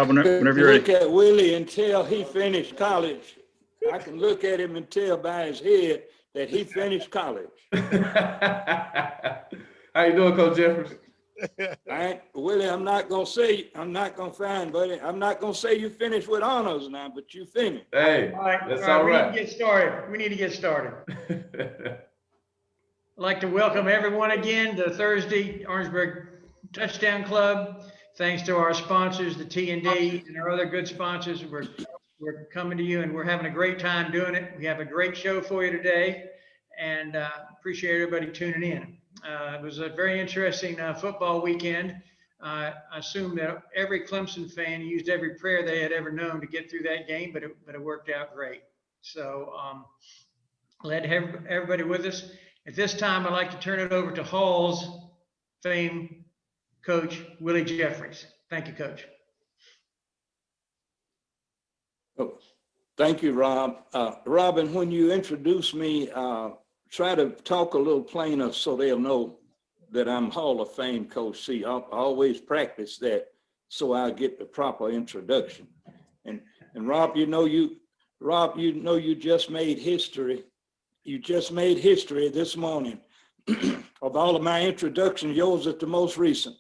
Rob, whenever you're ready. Look at Willie until he finished college. I can look at him and tell by his head that he finished college. How you doing, Coach Jeffers? Willie, I'm not gonna find, buddy. I'm not gonna say you finished with honors now, but you finished. Hey, that's all right. We need to get started. I'd like to welcome everyone again to Thursday Orangeburg Touchdown Club. Thanks to our sponsors, the T&D, and our other good sponsors. We're coming to you, and we're having a great time doing it. We have a great show for you today, and appreciate everybody tuning in. It was a very interesting football weekend. I assume that every Clemson fan used every prayer they had ever known to get through that game, but it worked out great. So glad to have everybody with us. At this time, I'd like to turn it over to Hall's fame coach, Willie Jeffries. Thank you, Coach. Oh, thank you, Rob. Robin, when you introduce me, try to talk a little plainer so they'll know that I'm Hall of Fame coach. See, I always practice that so I get the proper introduction. And Rob, you just made history. You just made history this morning. Of all of my introductions, yours is the most recent.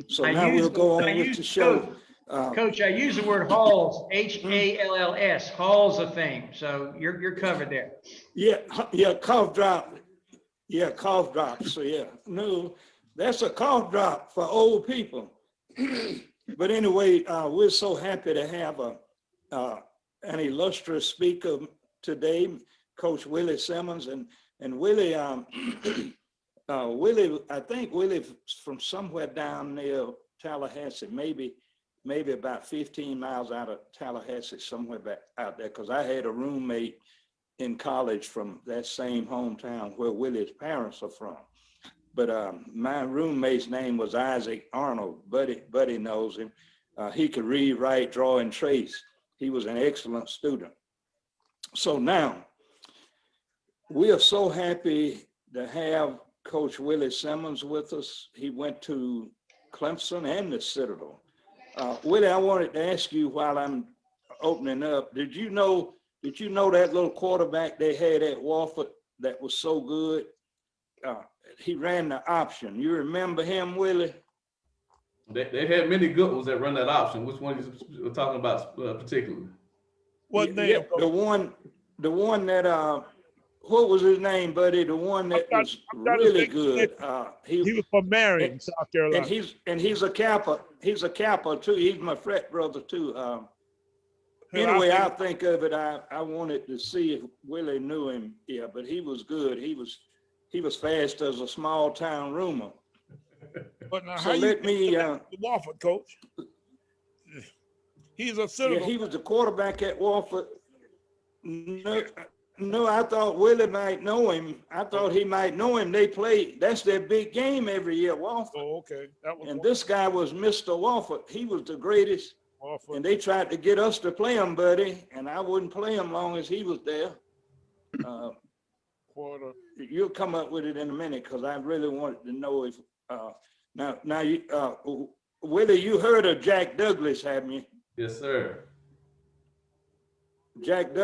So now we'll go on with the show. Coach, I use the word Halls, Halls, Halls of Fame. So you're covered there. Yeah, cough drop. Yeah, cough drop. So yeah, no, that's a cough drop for old people. But anyway, we're so happy to have an illustrious speaker today, Coach Willie Simmons, and Willie. Willie, I think Willie's from somewhere down near Tallahassee, maybe about 15 miles out of Tallahassee, somewhere back out there, because I had a roommate in college from that same hometown where Willie's parents are from. But my roommate's name was Isaac Arnold. Buddy knows him. He could read, write, draw, and trace. He was an excellent student. So now, we are so happy to have Coach Willie Simmons with us. He went to Clemson and the Citadel. Willie, I wanted to ask you while I'm opening up, did you know that little quarterback they had at Wofford that was so good? He ran the option. You remember him, Willie? They had many good ones that run that option. Which one you're talking about particularly? What name? Yeah, the one that what was his name, buddy? The one that was really good. He was from Marion, South Carolina. And he's a Kappa. He's a Kappa too. He's my frat brother too. Anyway, I think of it. I wanted to see if Willie knew him. Yeah, but he was good. He was fast as a small town rumor. But now, so let me. Wofford coach. He's a Citadel. Yeah, he was the quarterback at Wofford. No, I thought Willie might know him. I thought he might know him. They played. That's their big game every year, Wofford. Oh, okay. And this guy was Mr. Wofford. He was the greatest. Wofford. And they tried to get us to play him, buddy, and I wouldn't play him long as he was there. You'll come up with it in a minute because I really wanted to know if now you Willie, you heard of Jack Douglas, haven't you? Yes, sir. Jack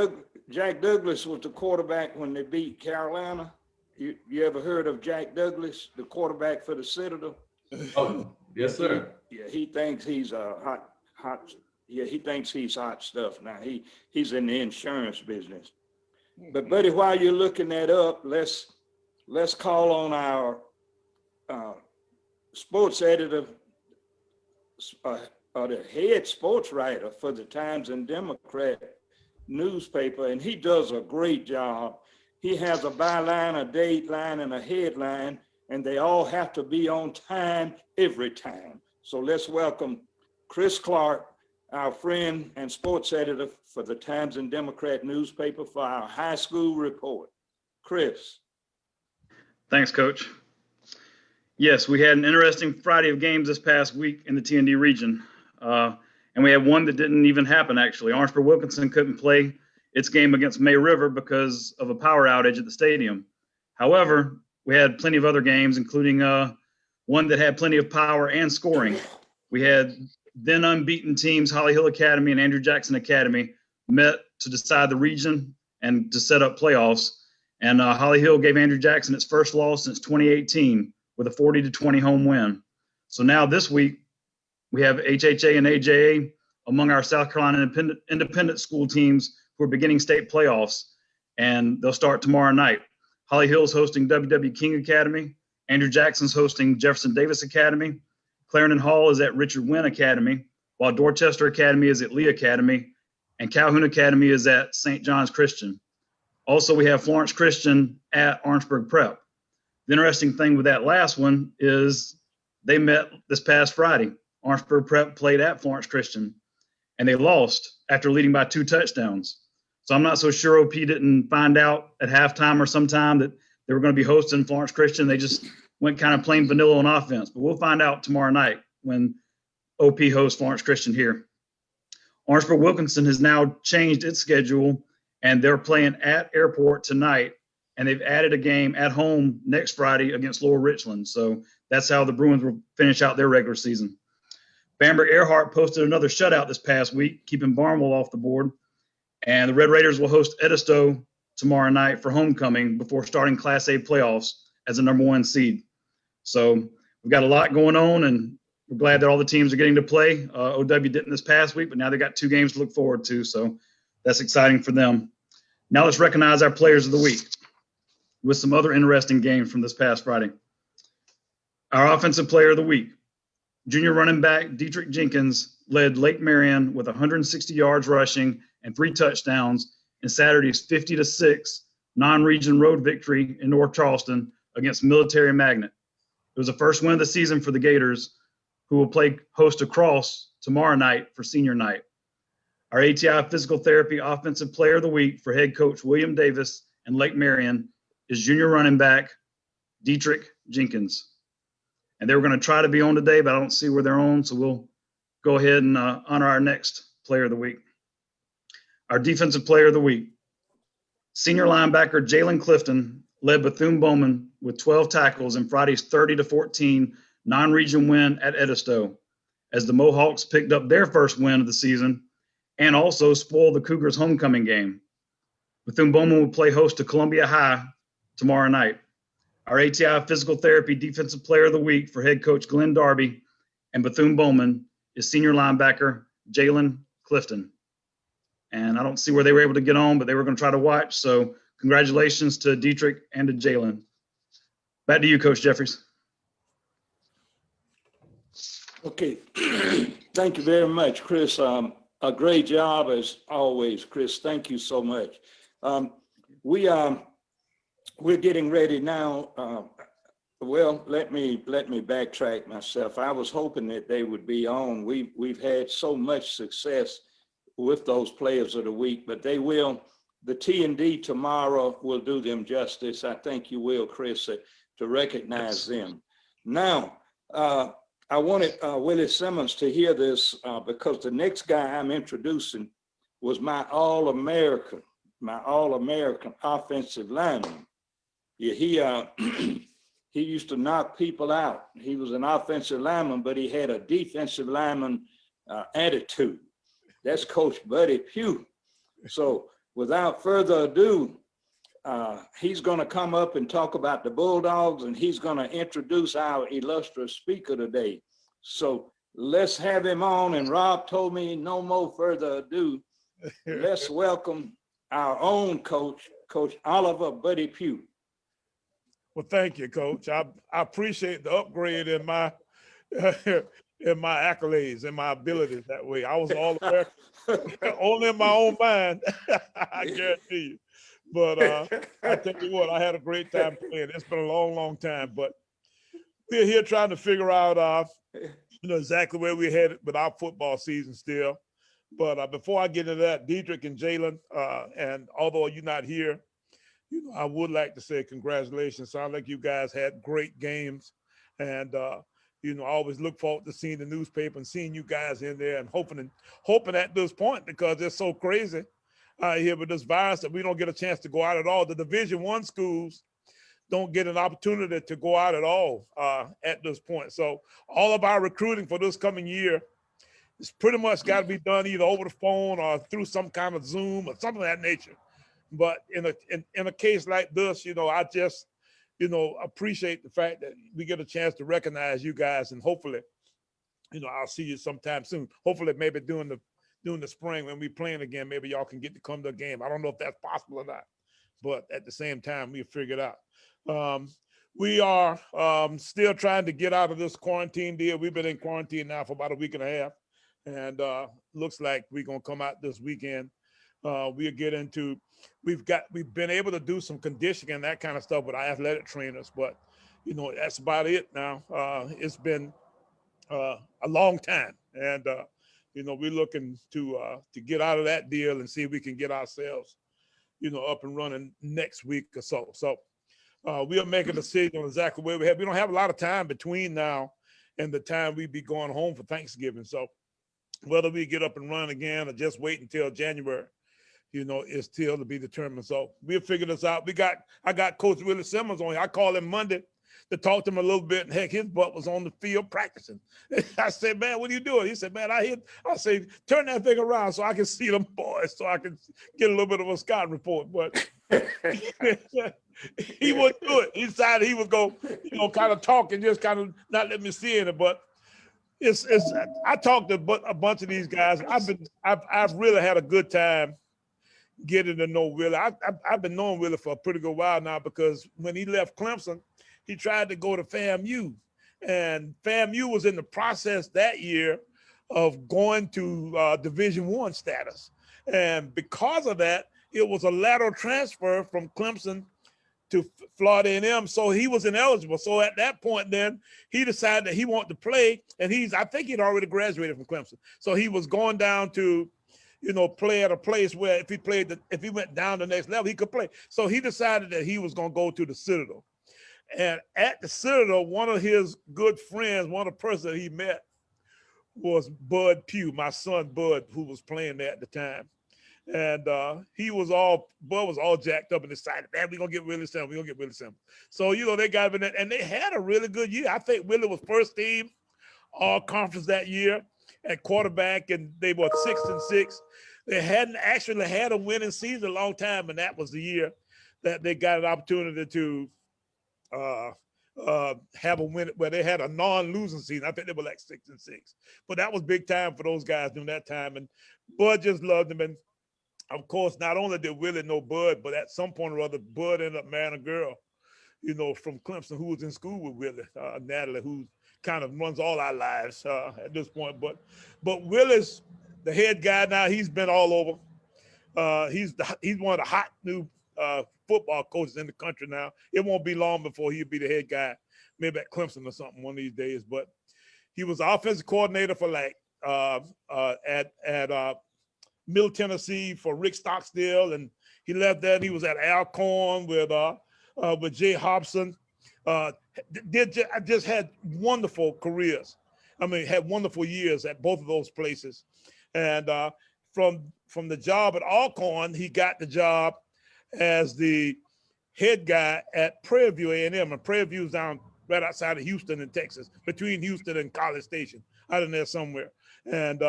Douglas was the quarterback when they beat Carolina. You ever heard of Jack Douglas, the quarterback for the Citadel? Oh, yes, sir. He thinks he's hot. Yeah, he thinks he's hot stuff now. He's in the insurance business. But buddy, while you're looking that up, let's call on our sports editor, or the head sports writer for the Times and Democrat newspaper, and he does a great job. He has a byline, a dateline, and a headline, and they all have to be on time every time. So let's welcome Chris Clark, our friend and sports editor for the Times and Democrat newspaper, for our high school report. Chris. Thanks, Coach. Yes, we had an interesting Friday of games this past week in the T&D region. And we had one that didn't even happen, actually. Orangeburg Wilkinson couldn't play its game against May River because of a power outage at the stadium. However, we had plenty of other games, including one that had plenty of power and scoring. We had then unbeaten teams, Holly Hill Academy and Andrew Jackson Academy, met to decide the region and to set up playoffs. And Holly Hill gave Andrew Jackson its first loss since 2018 with a 40-20 home win. So now this week, we have HHA and AJA among our South Carolina independent school teams who are beginning state playoffs, and they'll start tomorrow night. Holly Hill's hosting WW King Academy. Andrew Jackson's hosting Jefferson Davis Academy. Clarendon Hall is at Richard Wynn Academy, while Dorchester Academy is at Lee Academy, and Calhoun Academy is at St. John's Christian. Also, we have Florence Christian at Orangeburg Prep. The interesting thing with that last one is they met this past Friday. Orangeburg Prep played at Florence Christian, and they lost after leading by 2 touchdowns. So I'm not so sure OP didn't find out at halftime or sometime that they were going to be hosting Florence Christian. They just went kind of plain vanilla on offense. But we'll find out tomorrow night when OP hosts Florence Christian here. Orangeburg Wilkinson has now changed its schedule, and they're playing at Airport tonight, and they've added a game at home next Friday against Lower Richland. So that's how the Bruins will finish out their regular season. Bamberg Earhart posted another shutout this past week, keeping Barnwell off the board. And the Red Raiders will host Edisto tomorrow night for homecoming before starting Class A playoffs as a number 1 seed. So we've got a lot going on, and we're glad that all the teams are getting to play. OW didn't this past week, but now they got 2 games to look forward to. So that's exciting for them. Now let's recognize our players of the week with some other interesting games from this past Friday. Our offensive player of the week, junior running back Dietrich Jenkins, led Lake Marion with 160 yards rushing and 3 touchdowns in Saturday's 50-6 non-region road victory in North Charleston against Military Magnet. It was the first win of the season for the Gators, who will play host to Cross tomorrow night for senior night. Our ATI Physical Therapy Offensive Player of the Week for head coach William Davis and Lake Marion is junior running back Dietrich Jenkins. And they were going to try to be on today, but I don't see where they're on, so we'll go ahead and honor our next player of the week. Our defensive player of the week, senior linebacker Jalen Clifton led Bethune-Bowman with 12 tackles in Friday's 30-14 non-region win at Edisto, as the Mohawks picked up their first win of the season and also spoiled the Cougars' homecoming game. Bethune-Bowman will play host to Columbia High tomorrow night. Our ATI Physical Therapy Defensive Player of the Week for head coach Glenn Darby and Bethune-Bowman is senior linebacker Jalen Clifton. And I don't see where they were able to get on, but they were going to try to watch. So congratulations to Dietrich and to Jalen. Back to you, Coach Jeffries. Okay. Thank you very much, Chris. A great job as always, Chris. Thank you so much. We're getting ready now. Well, let me backtrack myself. I was hoping that they would be on. We've had so much success with those players of the week, but they will. The T&D tomorrow will do them justice. I think you will, Chris, to recognize them. Now, I wanted Willie Simmons to hear this because the next guy I'm introducing was my All-American offensive lineman. Yeah, he used to knock people out. He was an offensive lineman, but he had a defensive lineman attitude. That's Coach Buddy Pugh. So without further ado, he's going to come up and talk about the Bulldogs, and he's going to introduce our illustrious speaker today. So let's have him on. And Rob told me no more further ado. Let's welcome our own coach, Coach Oliver Buddy Pugh. Well, thank you, Coach. I appreciate the upgrade in my accolades and my abilities that way. I was all American, only in my own mind, I guarantee you. But I tell you what, I had a great time playing. It's been a long, long time. But we're here trying to figure out, exactly where we're headed with our football season still. But before I get into that, Dietrich and Jalen, and although you're not here, I would like to say congratulations. Sound like you guys had great games. And, I always look forward to seeing the newspaper and seeing you guys in there and hoping at this point, because it's so crazy here with this virus that we don't get a chance to go out at all. The Division I schools don't get an opportunity to go out at all at this point. So all of our recruiting for this coming year it's pretty much got to be done either over the phone or through some kind of Zoom or something of that nature. But in a case like this, I just, appreciate the fact that we get a chance to recognize you guys, and hopefully, I'll see you sometime soon. Hopefully, maybe during the spring when we playing again, maybe y'all can get to come to a game. I don't know if that's possible or not, but at the same time, we'll figure it out. We are still trying to get out of this quarantine deal. We've been in quarantine now for about a week and a half, and looks like we're gonna come out this weekend. We'll get into, we've been able to do some conditioning and that kind of stuff with our athletic trainers, but that's about it now. It's been a long time, and we're looking to get out of that deal and see if we can get ourselves up and running next week or so. So we'll make a decision on exactly where we don't have a lot of time between now and the time we be going home for Thanksgiving. So whether we get up and run again or just wait until January, is still to be determined. So we'll figure this out. I got Coach Willie Simmons on here. I called him Monday to talk to him a little bit, and heck, his butt was on the field practicing. I said, man, what are you doing? He said, man, I say, turn that thing around so I can see them boys, so I can get a little bit of a scouting report. But he wouldn't do it. He decided he was going, kind of talk and just kind of not let me see it. But I talked to a bunch of these guys. I've really had a good time getting to know Willie. I've been knowing Willie for a pretty good while now, because when he left Clemson, he tried to go to FAMU, and FAMU was in the process that year of going to Division I status. And because of that, it was a lateral transfer from Clemson to Florida A&M. So he was ineligible. So at that point, then he decided that he wanted to play, and I think he'd already graduated from Clemson. So he was going down to, play at a place where if he went down the next level, he could play. So he decided that he was going to go to the Citadel. And at the Citadel, one of his good friends, one of the persons that he met was Bud Pugh, my son Bud, who was playing there at the time. And Bud was all jacked up and decided, man, we're going to get Willie Simmons. So, they got him in, and they had a really good year. I think Willie was first team all conference that year at quarterback, and they were 6-6. They hadn't actually had a winning season a long time, and that was the year that they got an opportunity to have a win where they had a non-losing season. I think they were like 6-6, but that was big time for those guys during that time. And Bud just loved them. And of course, not only did Willie know Bud, but at some point or other, Bud ended up marrying a girl, from Clemson who was in school with Willie, Natalie, who kind of runs all our lives at this point. But Willie's the head guy now. He's been all over. He's one of the hot new football coaches in the country now. It won't be long before he'll be the head guy, maybe at Clemson or something one of these days. But he was offensive coordinator for at Middle Tennessee for Rick Stockstill, and he left there and he was at Alcorn with Jay Hobson. Just had wonderful careers. I mean, had wonderful years at both of those places. And from the job at Alcorn, he got the job as the head guy at Prairie View A&M. And Prairie View's down right outside of Houston in Texas, between Houston and College Station, out in there somewhere. And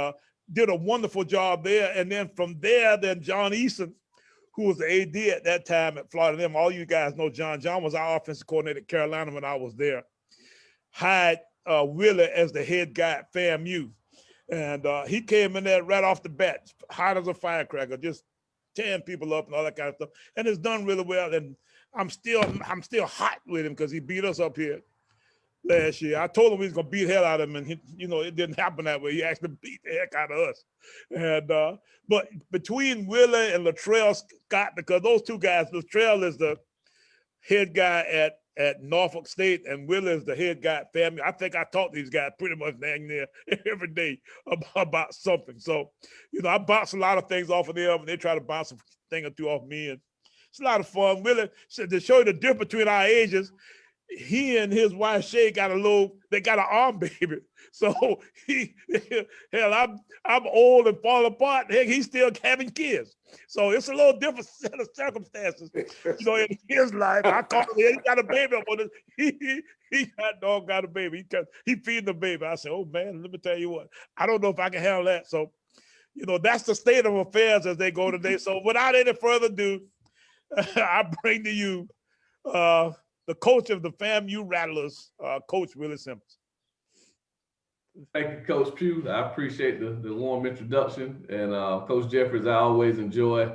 did a wonderful job there. And then from there, then John Eason, who was the AD at that time at Florida A&M. All you guys know John. John was our offensive coordinator at Carolina when I was there. Hired Willie as the head guy at FAMU. And he came in there right off the bat, hot as a firecracker, just tearing people up and all that kind of stuff. And it's done really well. And I'm still hot with him because he beat us up here last year. I told him we was gonna beat the hell out of him, and it didn't happen that way. He actually beat the heck out of us. And but between Willie and Latrell Scott, because those two guys, Latrell is the head guy at Norfolk State, and Willie is the head guy at FAMU. I think I talk to these guys pretty much dang near every day about something. So, I bounce a lot of things off of them, and they try to bounce a thing or two off me, and it's a lot of fun. Willie, to show you the difference between our ages, he and his wife Shay got they got an arm baby. So I'm old and fall apart. Heck, he's still having kids. So it's a little different set of circumstances, in his life. I call him, he got a baby up on it. He got a baby. He feeding the baby. I said, oh man, let me tell you what, I don't know if I can handle that. So, that's the state of affairs as they go today. So without any further ado, I bring to you the coach of the FAMU Rattlers, Coach Willie Simmons. Thank you, Coach Pugh. I appreciate the warm introduction. And Coach Jeffries, I always enjoy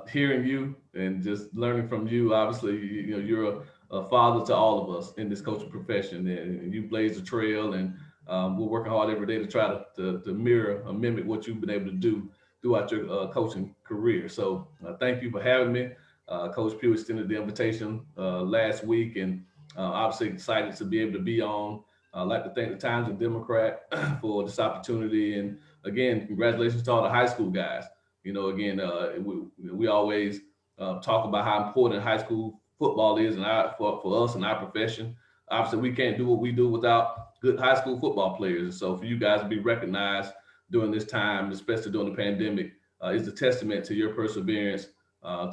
hearing you and just learning from you. Obviously, you're a father to all of us in this coaching profession, and you blaze the trail. And we're working hard every day to try to mirror or mimic what you've been able to do throughout your coaching career. So thank you for having me. Coach Pugh extended the invitation last week, and obviously excited to be able to be on. I'd like to thank the Times and Democrat for this opportunity. And again, congratulations to all the high school guys. Again, we always talk about how important high school football is for us in our profession. Obviously, we can't do what we do without good high school football players. And so for you guys to be recognized during this time, especially during the pandemic, is a testament to your perseverance,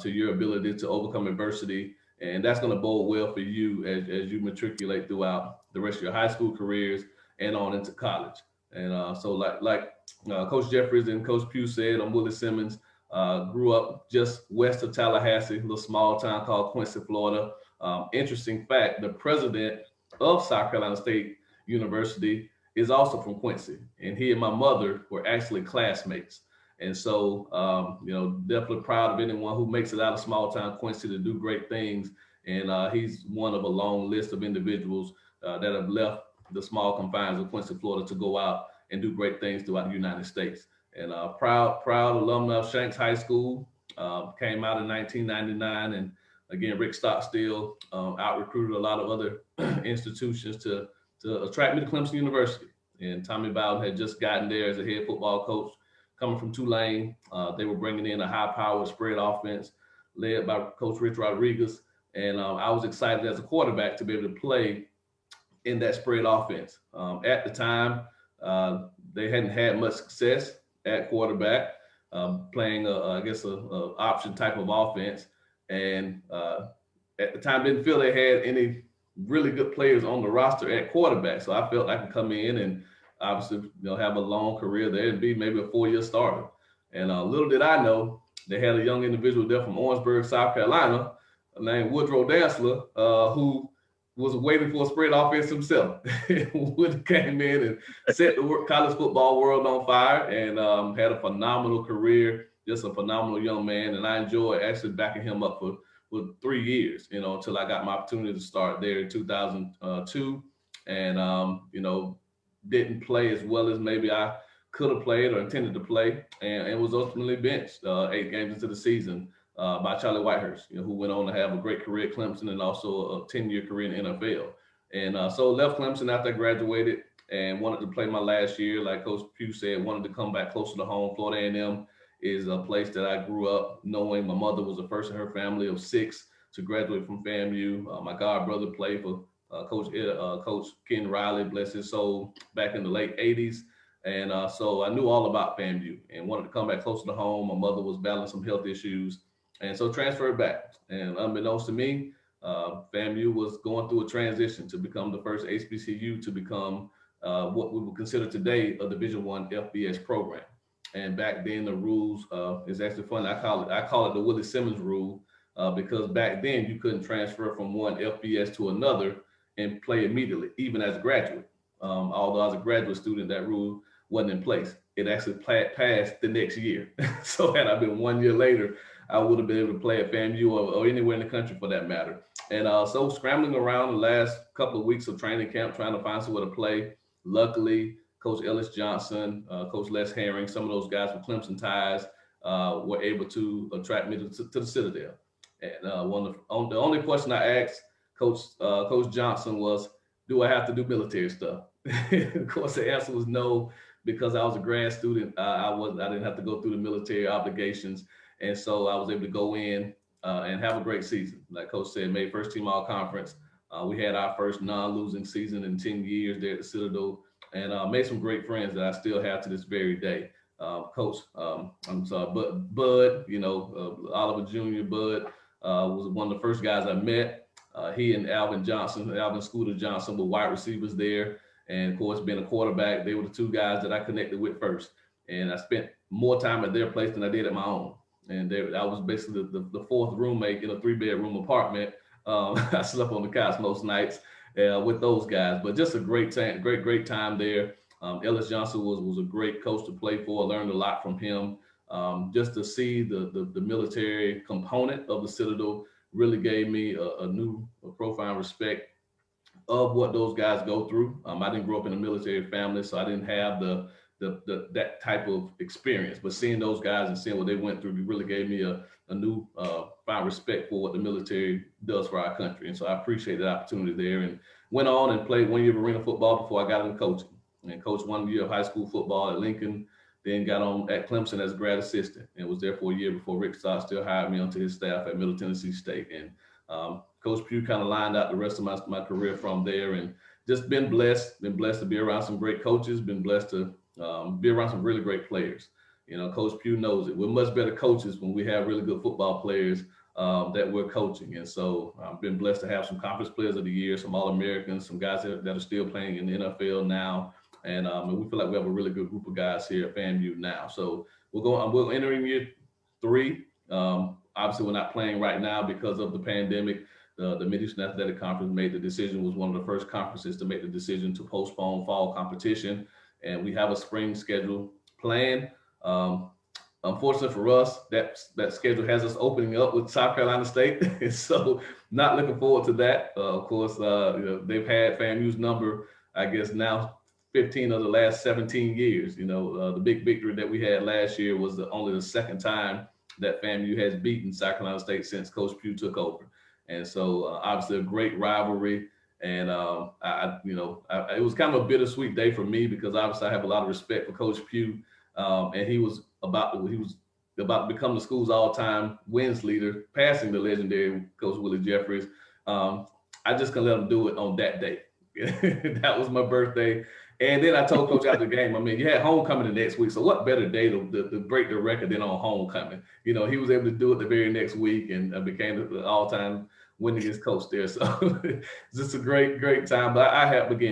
to your ability to overcome adversity. And that's going to bode well for you as you matriculate throughout the rest of your high school careers and on into college. And so like Coach Jeffries and Coach Pugh said, I'm Willie Simmons. Grew up just west of Tallahassee, a little small town called Quincy, Florida. Interesting fact, the president of South Carolina State University is also from Quincy. And he and my mother were actually classmates. And so, definitely proud of anyone who makes it out of small town Quincy to do great things. And he's one of a long list of individuals that have left the small confines of Quincy, Florida to go out and do great things throughout the United States. And proud alumni of Shanks High School, came out in 1999. And again, Rick Stockstill out-recruited a lot of other institutions to attract me to Clemson University. And Tommy Bowden had just gotten there as a head football coach. Coming from Tulane, they were bringing in a high-powered spread offense led by Coach Rich Rodriguez. And I was excited as a quarterback to be able to play in that spread offense. At the time, they hadn't had much success at quarterback, playing, a option type of offense. And at the time, didn't feel they had any really good players on the roster at quarterback. So I felt I could come in and obviously, have a long career there and be maybe a 4-year starter. And little did I know, they had a young individual there from Orangeburg, South Carolina, named Woodrow Dantzler, who was waiting for a spread offense himself. Wood came in and set the college football world on fire and had a phenomenal career, just a phenomenal young man. And I enjoyed actually backing him up for 3 years, until I got my opportunity to start there in 2002. And, didn't play as well as maybe I could have played or intended to play, and was ultimately benched 8 games into the season by Charlie Whitehurst, who went on to have a great career at Clemson and also a 10-year career in the NFL. And so left Clemson after I graduated and wanted to play my last year. Like Coach Pugh said, wanted to come back closer to home. Florida A&M is a place that I grew up knowing. My mother was the first in her family of 6 to graduate from FAMU. My god brother played for Coach Ken Riley, bless his soul, back in the late 80s. And so I knew all about FAMU and wanted to come back closer to home. My mother was battling some health issues. And so transferred back. And unbeknownst to me, FAMU was going through a transition to become the first HBCU to become what we would consider today a Division I FBS program. And back then the rules is actually funny. I call it the Willie Simmons rule because back then you couldn't transfer from one FBS to another and play immediately, even as a graduate. Although as a graduate student, that rule wasn't in place. It actually passed the next year. So had I been 1 year later, I would have been able to play at FAMU or anywhere in the country for that matter. And so scrambling around the last couple of weeks of training camp, trying to find somewhere to play. Luckily, Coach Ellis Johnson, Coach Les Herring, some of those guys with Clemson ties were able to attract me to the Citadel. And the only question I asked Coach Johnson was, do I have to do military stuff? Of course, the answer was no, because I was a grad student. I didn't have to go through the military obligations. And so I was able to go in and have a great season. Like Coach said, made first team all conference, We had our first non-losing season in 10 years there at the Citadel, and made some great friends that I still have to this very day. Coach, I'm sorry, Bud, Oliver Jr. Bud was one of the first guys I met. He and Alvin Scooter Johnson were wide receivers there. And of course, being a quarterback, they were the two guys that I connected with first. And I spent more time at their place than I did at my own. And I was basically the fourth roommate in a 3-bedroom apartment. I slept on the couch most nights with those guys, but just a great time there. Ellis Johnson was a great coach to play for. I learned a lot from him. Just to see the military component of the Citadel really gave me a profound respect of what those guys go through. I didn't grow up in a military family, so I didn't have that type of experience. But seeing those guys and seeing what they went through really gave me a new found respect for what the military does for our country. And so I appreciate that opportunity there, and went on and played 1 year of arena football before I got into coaching. And coached 1 year of high school football at Lincoln, then got on at Clemson as a grad assistant, and was there for a year before Rick Stott still hired me onto his staff at Middle Tennessee State. And Coach Pugh kind of lined out the rest of my career from there, and just been blessed to be around some great coaches, been blessed to be around some really great players. Coach Pugh knows it. We're much better coaches when we have really good football players that we're coaching. And so I've been blessed to have some conference players of the year, some All-Americans, some guys that are still playing in the NFL now. And we feel like we have a really good group of guys here at FAMU now. So we're entering year 3. Obviously, we're not playing right now because of the pandemic. The Mid-Eastern Athletic Conference made the decision, was one of the first conferences to make the decision to postpone fall competition. And we have a spring schedule planned. Unfortunately for us, that schedule has us opening up with South Carolina State. And so not looking forward to that. Of course, they've had FAMU's number, I guess now 15 of the last 17 years. The big victory that we had last year was only the second time that FAMU has beaten South Carolina State since Coach Pugh took over. And so obviously a great rivalry. And it was kind of a bittersweet day for me because obviously I have a lot of respect for Coach Pugh. And he was about to become the school's all-time wins leader, passing the legendary Coach Willie Jeffries. I just couldn't let him do it on that day. That was my birthday. And then I told Coach after the game, you had homecoming the next week, so what better day to break the record than on homecoming? He was able to do it the very next week and became the all-time winningest coach there. So it's just a great time. But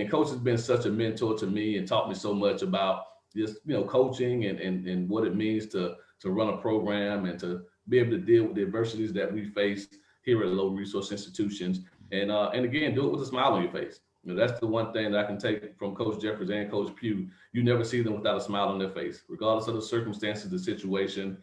Coach has been such a mentor to me and taught me so much about just, coaching and what it means to run a program and to be able to deal with the adversities that we face here at low resource institutions. And again, do it with a smile on your face. That's the one thing that I can take from Coach Jeffries and Coach Pugh. You never see them without a smile on their face, regardless of the circumstances, the situation.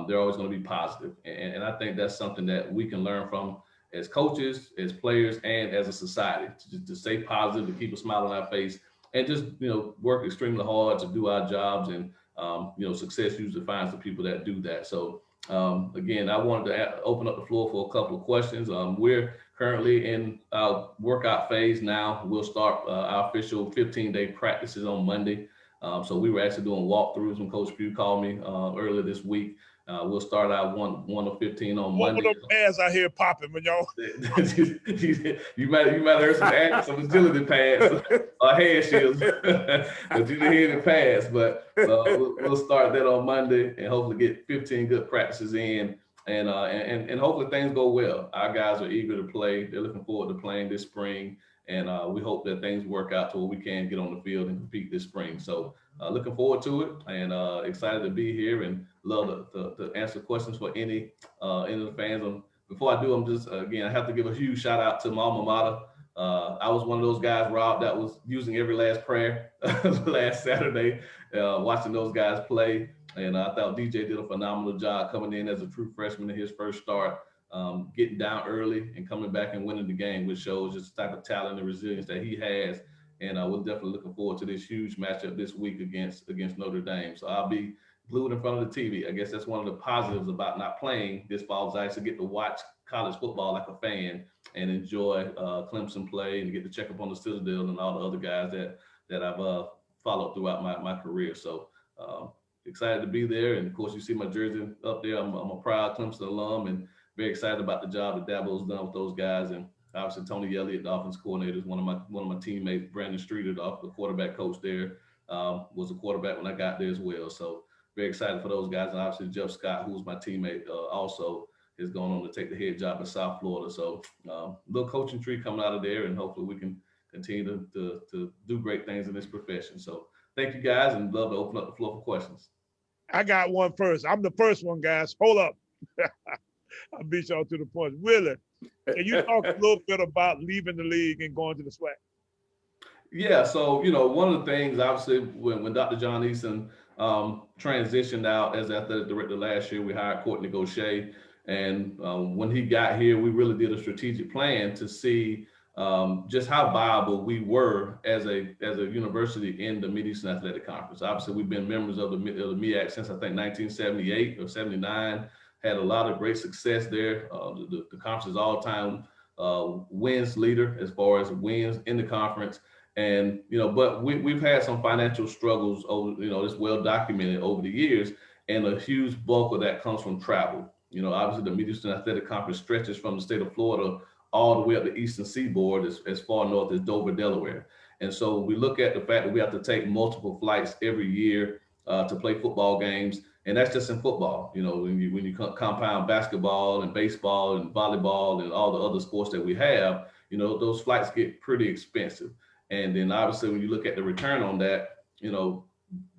They're always going to be positive. And I think that's something that we can learn from as coaches, as players, and as a society, to stay positive, to keep a smile on our face, and just, work extremely hard to do our jobs. And, success usually finds the people that do that. So, again, I wanted to open up the floor for a couple of questions. We're currently in our workout phase now. We'll start our official 15-day practices on Monday. So we were actually doing walkthroughs when Coach Pugh called me earlier this week. We'll start out 1 of 15 on Monday. What were the pads out here popping, man, y'all? you might have heard some agility pads or hand shields, but you didn't hear the pads. But we'll start that on Monday and hopefully get 15 good practices in, and hopefully things go well. Our guys are eager to play. They're looking forward to playing this spring, and we hope that things work out to where we can get on the field and compete this spring. So looking forward to it, and excited to be here, and love to answer questions for any of the fans. Before I do, I'm just, again, I have to give a huge shout out to my alma mater. I was one of those guys, Rob, that was using every last prayer last Saturday, watching those guys play. And I thought DJ did a phenomenal job coming in as a true freshman in his first start, getting down early and coming back and winning the game, which shows just the type of talent and resilience that he has. And we're definitely looking forward to this huge matchup this week against Notre Dame. So I'll be glued in front of the TV. I guess that's one of the positives about not playing this fall, is I actually get to watch college football like a fan and enjoy Clemson play, and get to check up on the Citadel and all the other guys that I've followed throughout my career. So excited to be there. And of course, you see my jersey up there. I'm a proud Clemson alum and very excited about the job that Dabo's done with those guys. And Obviously, Tony Elliott, the offense coordinator, is one of my teammates. Brandon Streeter, the quarterback coach there, was a quarterback when I got there as well. So very excited for those guys. And obviously, Jeff Scott, who's my teammate, also is going on to take the head job in South Florida. So little coaching tree coming out of there, and hopefully we can continue to do great things in this profession. So thank you guys, and love to open up the floor for questions. I got one first. I'm the first one, guys. Hold up. I'll beat y'all to the point. Willie, can you talk a little bit about leaving the league and going to the SWAC? Yeah, so, one of the things, obviously, when Dr. John Eason transitioned out as athletic director last year, we hired Courtney Gaucher. And when he got here, we really did a strategic plan to see just how viable we were as a university in the Mid-Eastern Athletic Conference. Obviously, we've been members of the MEAC since, I think, 1978 or 79. Had a lot of great success there. The conference's all-time wins leader as far as wins in the conference. And, but we've had some financial struggles over, it's well documented over the years. And a huge bulk of that comes from travel. Obviously the Mid-Eastern Athletic Conference stretches from the state of Florida all the way up the Eastern Seaboard as far north as Dover, Delaware. And so we look at the fact that we have to take multiple flights every year to play football games. And that's just in football. When you compound basketball and baseball and volleyball and all the other sports that we have, those flights get pretty expensive. And then obviously when you look at the return on that,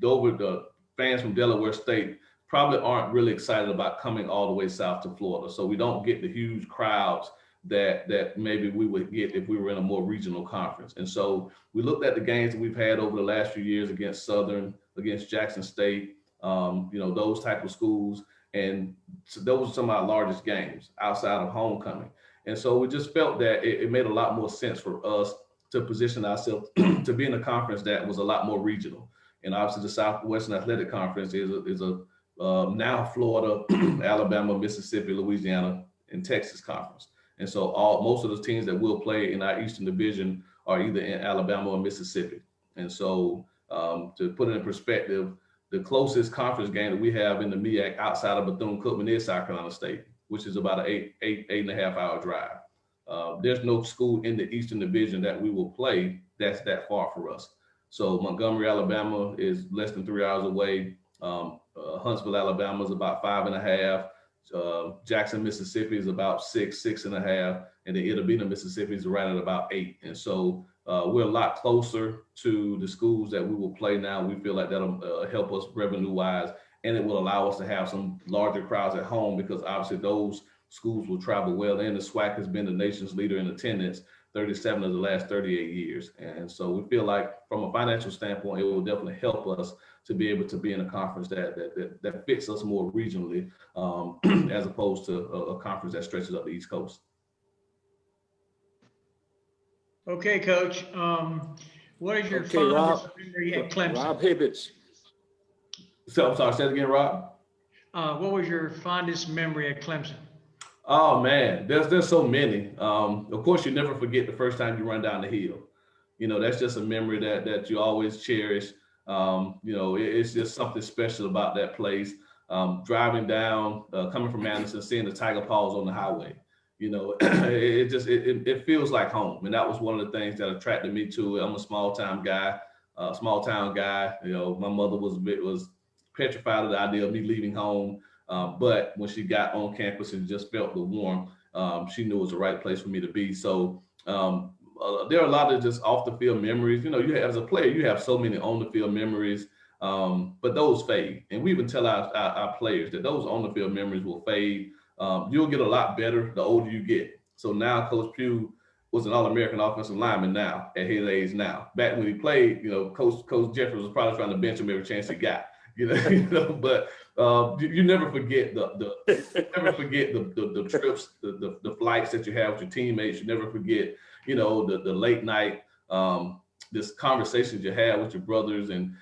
Dover, the fans from Delaware State probably aren't really excited about coming all the way south to Florida. So we don't get the huge crowds that maybe we would get if we were in a more regional conference. And so we looked at the games that we've had over the last few years against Southern, against Jackson State, those type of schools. And so those are some of our largest games outside of homecoming. And so we just felt that it made a lot more sense for us to position ourselves to be in a conference that was a lot more regional. And obviously the Southwestern Athletic Conference is a now Florida, Alabama, Mississippi, Louisiana, and Texas conference. And so most of the teams that will play in our Eastern Division are either in Alabama or Mississippi. And so to put it in perspective, the closest conference game that we have in the MEAC outside of Bethune-Cookman is South Carolina State, which is about an eight and a half hour drive. There's no school in the Eastern Division that we will play that's that far for us. So Montgomery, Alabama is less than 3 hours away. Huntsville, Alabama is about 5.5. Jackson, Mississippi is about 6.5. And then Itta Bena, Mississippi is right at about 8. And so we're a lot closer to the schools that we will play now. We feel like that'll help us revenue-wise, and it will allow us to have some larger crowds at home because obviously those schools will travel well. And the SWAC has been the nation's leader in attendance 37 of the last 38 years. And so we feel like from a financial standpoint, it will definitely help us to be able to be in a conference that fits us more regionally as opposed to a conference that stretches up the East Coast. Okay, Coach. What is your fondest memory at Clemson? Rob Hibbets. So I'm sorry, say it again, Rob. What was your fondest memory at Clemson? Oh man, there's so many. Of course, you never forget the first time you run down the hill. That's just a memory that you always cherish. It's just something special about that place. Driving down, coming from Madison, seeing the Tiger Paws on the highway. It feels like home, and that was one of the things that attracted me to it. I'm a small town guy. My mother was petrified of the idea of me leaving home. But when she got on campus and just felt the warmth, she knew it was the right place for me to be. So there are a lot of just off the field memories. As a player, you have so many on the field memories, but those fade. And we even tell our players that those on the field memories will fade. You'll get a lot better the older you get. So now Coach Pugh was an All-American offensive lineman now at his age now. Back when he played, Coach Jeffers was probably trying to bench him every chance he got. But you never forget the trips, the flights that you have with your teammates. You never forget, the late night, this conversations you have with your brothers and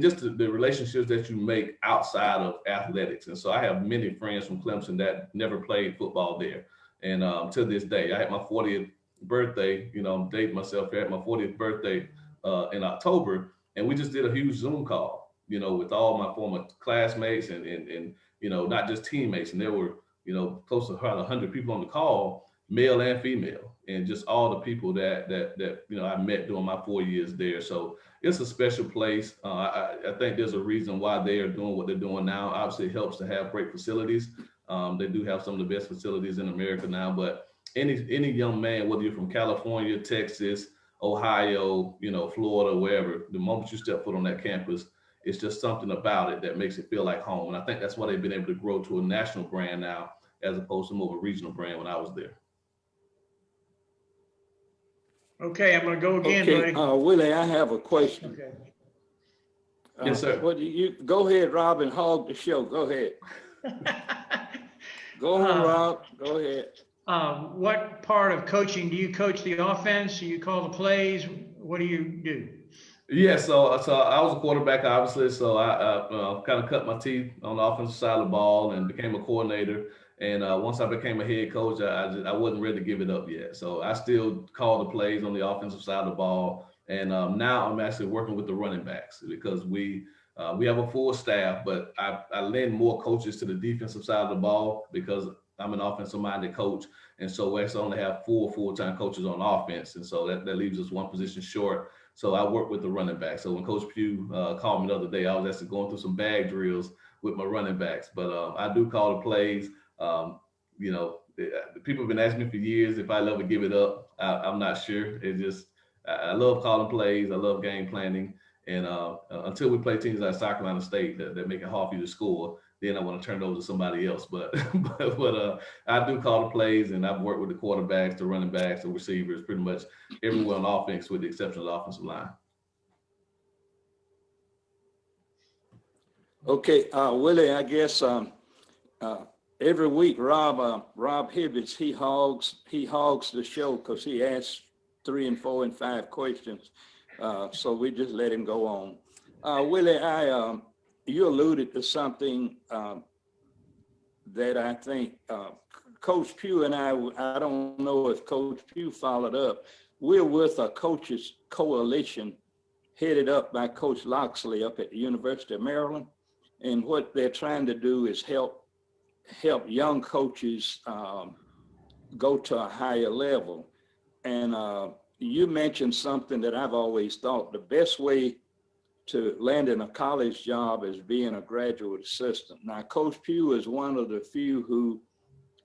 just the relationships that you make outside of athletics. And so I have many friends from Clemson that never played football there. And to this day, I had my 40th birthday, I'm dating myself here, I had my 40th birthday in October, and we just did a huge Zoom call. With all my former classmates and not just teammates. And there were, close to around 100 people on the call. male and female, and just all the people that I met during my 4 years there. So it's a special place. I think there's a reason why they are doing what they're doing now. Obviously, it helps to have great facilities. They do have some of the best facilities in America now. But any young man, whether you're from California, Texas, Ohio, Florida, wherever, the moment you step foot on that campus, it's just something about it that makes it feel like home. And I think that's why they've been able to grow to a national brand now, as opposed to more of a regional brand when I was there. Okay, I'm gonna go again, Okay, buddy. Willie, I have a question. Okay. Yes, sir. What do you go ahead, Rob, and hog the show. Go ahead. Go on, Rob. Go ahead. What part of coaching do you coach? The offense? Do you call the plays? What do you do? Yeah, so I was a quarterback, obviously. So I kind of cut my teeth on the offensive side of the ball and became a coordinator. And once I became a head coach, I wasn't ready to give it up yet. So I still call the plays on the offensive side of the ball. And now I'm actually working with the running backs because we have a full staff, but I lend more coaches to the defensive side of the ball because I'm an offensive-minded coach. And so we actually only have 4 full-time coaches on offense. And so that leaves us one position short. So I work with the running back. So when Coach Pugh called me the other day, I was actually going through some bag drills with my running backs. But I do call the plays. People have been asking me for years if I'll ever give it up. I'm not sure. It just, I love calling plays. I love game planning. And until we play teams like South Carolina State that make it hard for you to score, then I want to turn it over to somebody else. But I do call the plays, and I've worked with the quarterbacks, the running backs, the receivers, pretty much everywhere on offense with the exception of the offensive line. Okay, Willie, I guess every week Rob Hibbets, he hogs the show because he asks 3 and 4 and 5 questions. So we just let him go on. Willie, you alluded to something that I think Coach Pugh and I don't know if Coach Pugh followed up. We're with a coaches coalition headed up by Coach Loxley up at the University of Maryland. And what they're trying to do is help young coaches go to a higher level. And you mentioned something that I've always thought the best way to land in a college job is being a graduate assistant. Now, Coach Pugh is one of the few who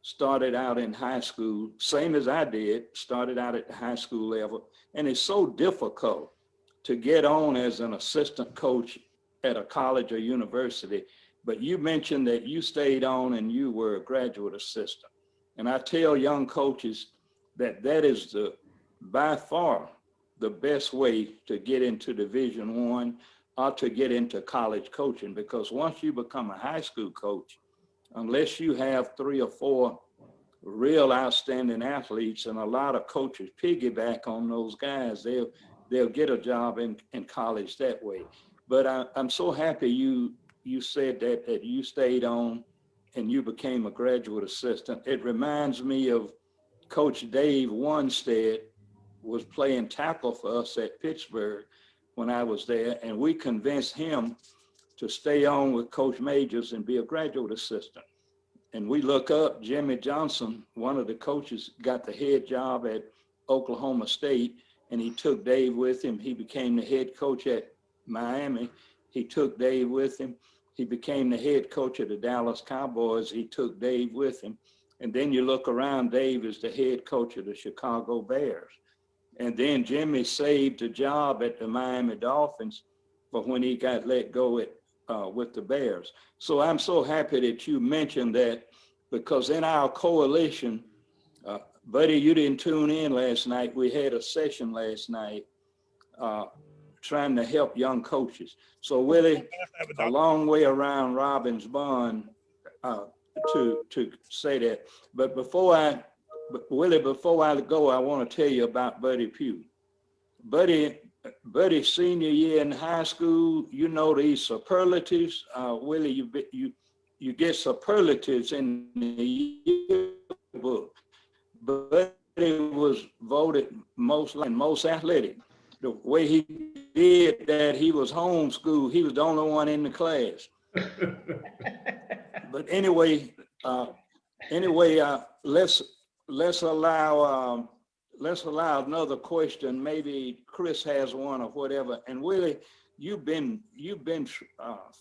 started out in high school, same as I did, started out at the high school level. And it's so difficult to get on as an assistant coach at a college or university. But you mentioned that you stayed on and you were a graduate assistant. And I tell young coaches that is by far the best way to get into Division I or to get into college coaching, because once you become a high school coach, unless you have 3 or 4 real outstanding athletes, and a lot of coaches piggyback on those guys, they'll get a job in college that way. But I'm so happy you said that you stayed on and you became a graduate assistant. It reminds me of Coach Dave Wanstead was playing tackle for us at Pittsburgh when I was there, and we convinced him to stay on with Coach Majors and be a graduate assistant. And we look up, Jimmy Johnson, one of the coaches, got the head job at Oklahoma State, and he took Dave with him. He became the head coach at Miami. He took Dave with him. He became the head coach of the Dallas Cowboys. He took Dave with him. And then you look around, Dave is the head coach of the Chicago Bears. And then Jimmy saved a job at the Miami Dolphins for when he got let go with the Bears. So I'm so happy that you mentioned that, because in our coalition, Buddy, you didn't tune in last night. We had a session last night trying to help young coaches. So Willie, a long way around Robin's Bond to say that. But Willie, before I go, I want to tell you about Buddy Pugh. Buddy's senior year in high school, you know these superlatives. Willie, you get superlatives in the yearbook. Buddy was voted most athletic. The way he did that, he was homeschooled. He was the only one in the class. But anyway, let's let's allow another question. Maybe Chris has one or whatever. And Willie, you've been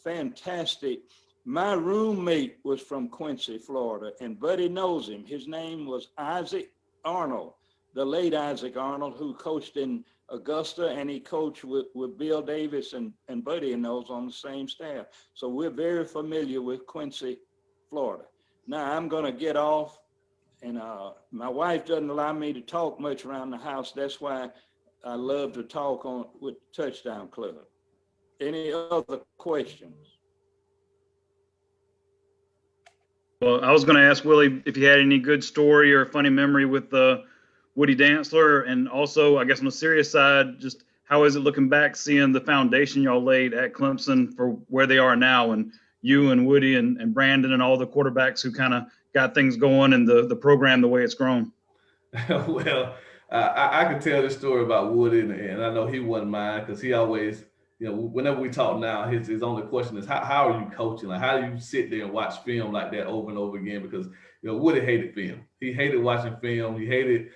fantastic. My roommate was from Quincy, Florida, and Buddy knows him. His name was Isaac Arnold, the late Isaac Arnold, who coached in Augusta, and he coached with Bill Davis and Buddy and those on the same staff. So we're very familiar with Quincy, Florida. Now I'm going to get off, and my wife doesn't allow me to talk much around the house. That's why I love to talk with Touchdown Club. Any other questions? Well, I was going to ask Willie if you had any good story or funny memory with Woody Dantzler, and also, I guess on the serious side, just how is it looking back, seeing the foundation y'all laid at Clemson for where they are now, and you and Woody and Brandon and all the quarterbacks who kind of got things going and the program the way it's grown? Well, I could tell this story about Woody, and I know he wouldn't mind, because he always, whenever we talk now, his only question is, how are you coaching? Like, how do you sit there and watch film like that over and over again? Because, Woody hated film. He hated watching film. He hated,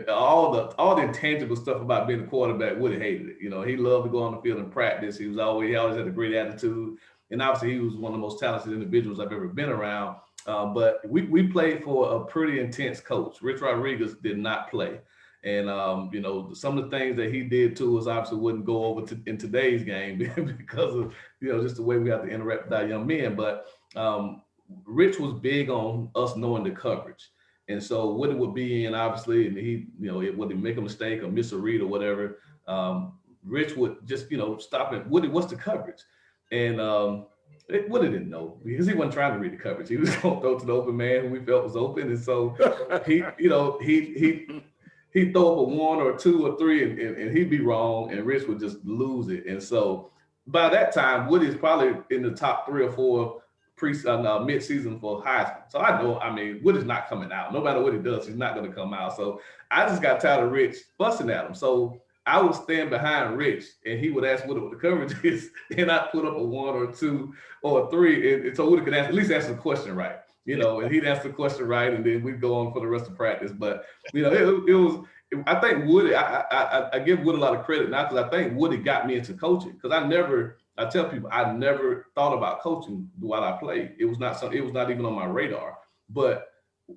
all the intangible stuff about being a quarterback. Woody hated it. He loved to go on the field and practice. He always had a great attitude. And obviously he was one of the most talented individuals I've ever been around. But we played for a pretty intense coach. Rich Rodriguez did not play. And, some of the things that he did to us obviously wouldn't go over in today's game because of, just the way we have to interact with our young men. But Rich was big on us knowing the coverage. And so Woody would be in, obviously, and he, would he make a mistake or miss a read or whatever, Rich would just, stop and, Woody, what's the coverage? And Woody didn't know, because he wasn't trying to read the coverage. He was going to throw to the open man who we felt was open. And so he'd throw up a 1 or 2 or 3 and he'd be wrong, and Rich would just lose it. And so by that time, Woody's probably in the top 3 or 4 mid-season for Heisman. So I know, Woody's not coming out. No matter what he does, he's not going to come out. So I just got tired of Rich busting at him. So I would stand behind Rich, and he would ask Woody what the coverage is, and I'd put up a 1 or 2 or 3, and so Woody could at least answer the question right. And he'd ask the question right, and then we'd go on for the rest of practice. But, it was, I think Woody, I give Woody a lot of credit now, because I think Woody got me into coaching, because I tell people, I never thought about coaching while I played. It was not even on my radar. But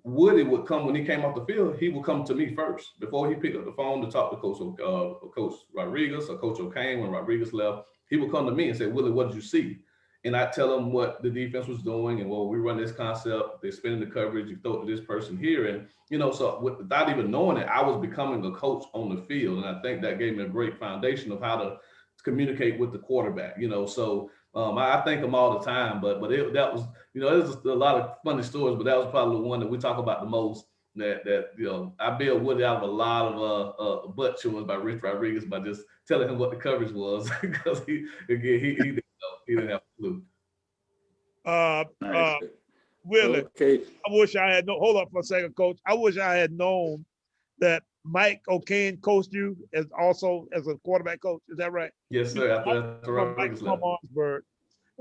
Woody would come, when he came off the field, he would come to me first before he picked up the phone to talk to Coach Rodriguez or Coach O'Kane when Rodriguez left. He would come to me and say, Willie, what did you see? And I tell him what the defense was doing, and we run this concept, they're spinning the coverage, you throw it to this person here. And, so without even knowing it, I was becoming a coach on the field. And I think that gave me a great foundation of how to communicate with the quarterback, So I thank him all the time, but that was, there's a lot of funny stories, but that was probably the one that we talk about the most, that I bailed Woody out of a lot of butt chewing by Rich Rodriguez by just telling him what the coverage was, because he didn't know. He didn't have a clue. Willie, Okay. I wish I had hold up for a second, Coach. I wish I had known that Mike O'Kane coached you as a quarterback coach. Is that right? Yes, sir. After Rodriguez left. From Orangeburg,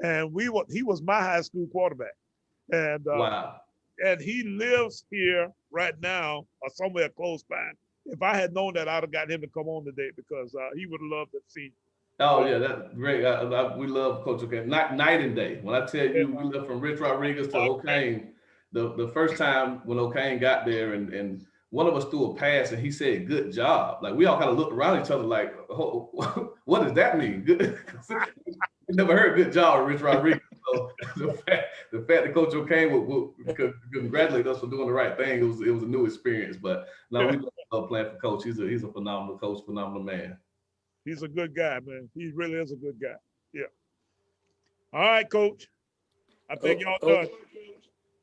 and he was my high school quarterback. And wow. And he lives here right now or somewhere close by. If I had known that, I'd have got him to come on today, because he would have loved to see. Oh yeah, that's great. We love Coach O'Kane. Night and day. When I tell you, we left from Rich Rodriguez to O'Kane. The first time when O'Kane got there, and one of us threw a pass, and he said, "Good job." Like, we all kind of looked around each other like, oh, what does that mean? Good. We never heard "good job" Rich Rodriguez. So the fact that Coach O'Kane would congratulate us for doing the right thing, it was a new experience. But no, we love playing for Coach. He's a phenomenal coach, phenomenal man. He's a good guy, man. He really is a good guy. Yeah. All right, Coach. I think y'all done.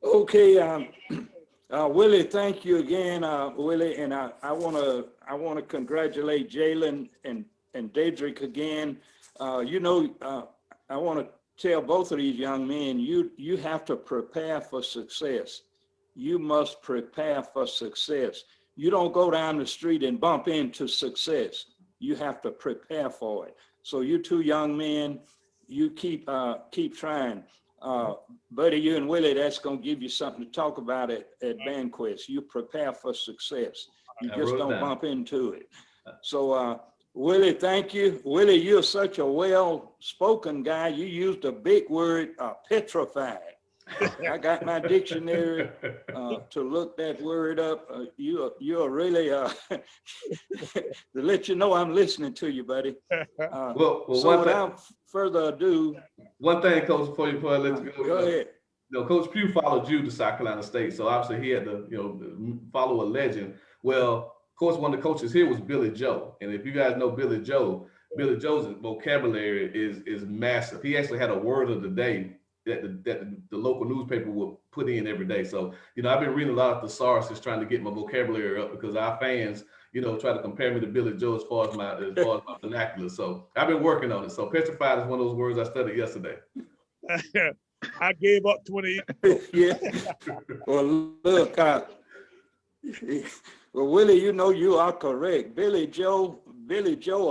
Okay. Willie, thank you again, Willie. And I want to congratulate Jalen and Dedrick again. I want to tell both of these young men, you have to prepare for success. You must prepare for success. You don't go down the street and bump into success. You have to prepare for it. So you two young men, you keep trying. Buddy, you and Willie, that's going to give you something to talk about at Banquest. You prepare for success. You just don't bump into it. So, Willie, thank you. Willie, you're such a well-spoken guy. You used a big word, petrified. I got my dictionary to look that word up. You're really, to let you know I'm listening to you, buddy. Well, So without further ado. One thing, Coach, before I let you go. Go ahead. Coach Pugh followed you to South Carolina State, so obviously he had to, follow a legend. Well, of course, one of the coaches here was Billy Joe, and if you guys know Billy Joe's vocabulary is massive. He actually had a word of the day that the local newspaper would put in every day. So, I've been reading a lot of thesaurus trying to get my vocabulary up because our fans, try to compare me to Billy Joe as far as my vernacular. So I've been working on it. So petrified is one of those words I studied yesterday. I gave up 20 Yeah. Well, look, well, Willie, you are correct. Billy Joe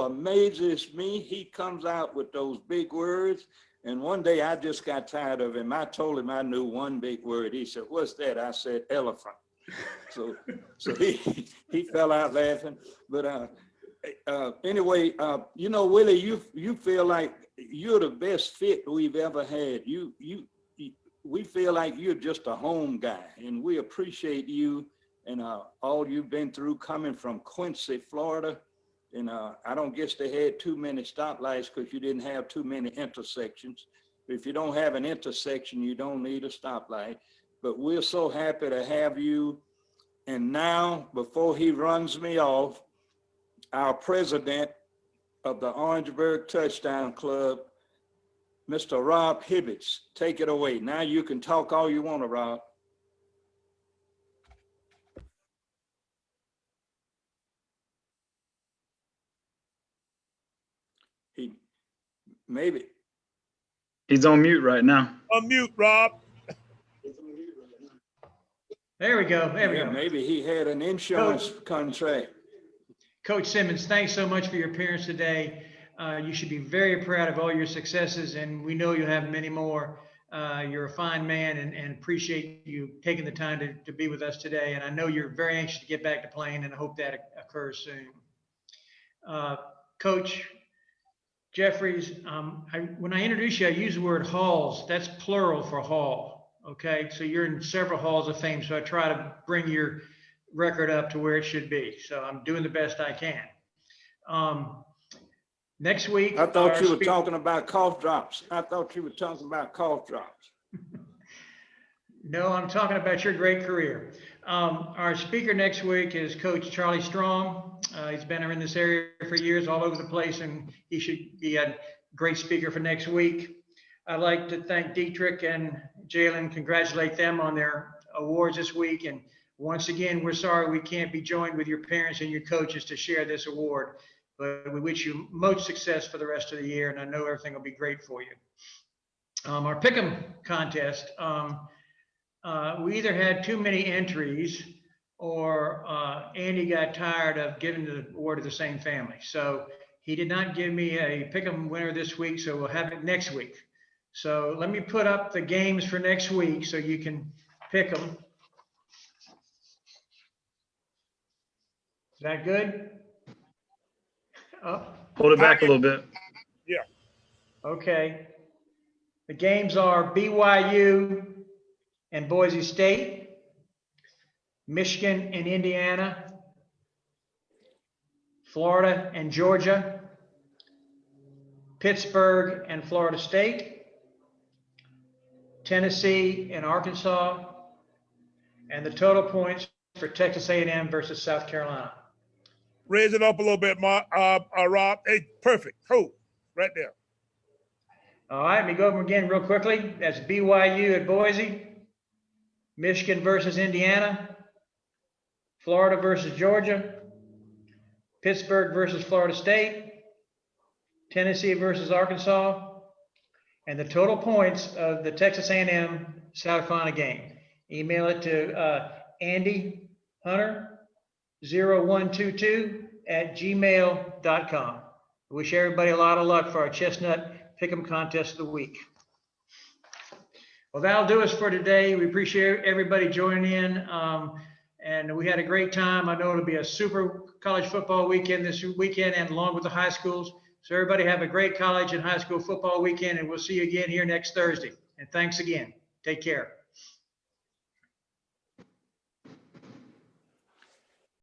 amazes me. He comes out with those big words. And one day I just got tired of him. I told him I knew one big word. He said, "What's that?" I said, "Elephant." So he fell out laughing. But anyway, Willie, you feel like you're the best fit we've ever had. We feel like you're just a home guy, and we appreciate you and all you've been through coming from Quincy, Florida. And I don't guess they had too many stoplights because you didn't have too many intersections. If you don't have an intersection, you don't need a stoplight. But we're so happy to have you. And now, before he runs me off, our president of the Orangeburg Touchdown Club, Mr. Rob Hibbets, take it away. Now you can talk all you want to, Rob. Maybe. He's on mute right now. Unmute, Rob. There we go. Maybe he had an insurance contract. Coach Simmons, thanks so much for your appearance today. You should be very proud of all your successes, and we know you'll have many more. You're a fine man, and appreciate you taking the time to be with us today. And I know you're very anxious to get back to playing, and I hope that occurs soon. Coach Jeffries, when I introduce you, I use the word halls. That's plural for hall. Okay, so you're in several halls of fame. So I try to bring your record up to where it should be. So I'm doing the best I can. Next week, I thought you were talking about cough drops. No, I'm talking about your great career. Our speaker next week is Coach Charlie Strong. He's been in this area for years, all over the place, and he should be a great speaker for next week. I'd like to thank Dietrich and Jalen, congratulate them on their awards this week. And once again, we're sorry we can't be joined with your parents and your coaches to share this award, but we wish you much success for the rest of the year, and I know everything will be great for you. Our Pick'em contest, we either had too many entries or Andy got tired of giving the award to the same family. So he did not give me a Pick'em winner this week, so we'll have it next week. So let me put up the games for next week so you can pick them. Is that good? Hold it back a little bit. Yeah. Okay. The games are BYU and Boise State, Michigan and Indiana, Florida and Georgia, Pittsburgh and Florida State, Tennessee and Arkansas, and the total points for Texas A&M versus South Carolina. Raise it up a little bit, Rob. Hey, perfect. Cool. Right there. All right, let me go over them again real quickly. That's BYU at Boise, Michigan versus Indiana, Florida versus Georgia, Pittsburgh versus Florida State, Tennessee versus Arkansas, and the total points of the Texas A&M South Carolina game. Email it to Andy Hunter 0122@gmail.com. Wish everybody a lot of luck for our Chestnut Pick'em contest of the week. Well, that'll do us for today. We appreciate everybody joining in. And we had a great time. I know it'll be a super college football weekend this weekend, and along with the high schools. So everybody have a great college and high school football weekend, and we'll see you again here next Thursday. And thanks again. Take care.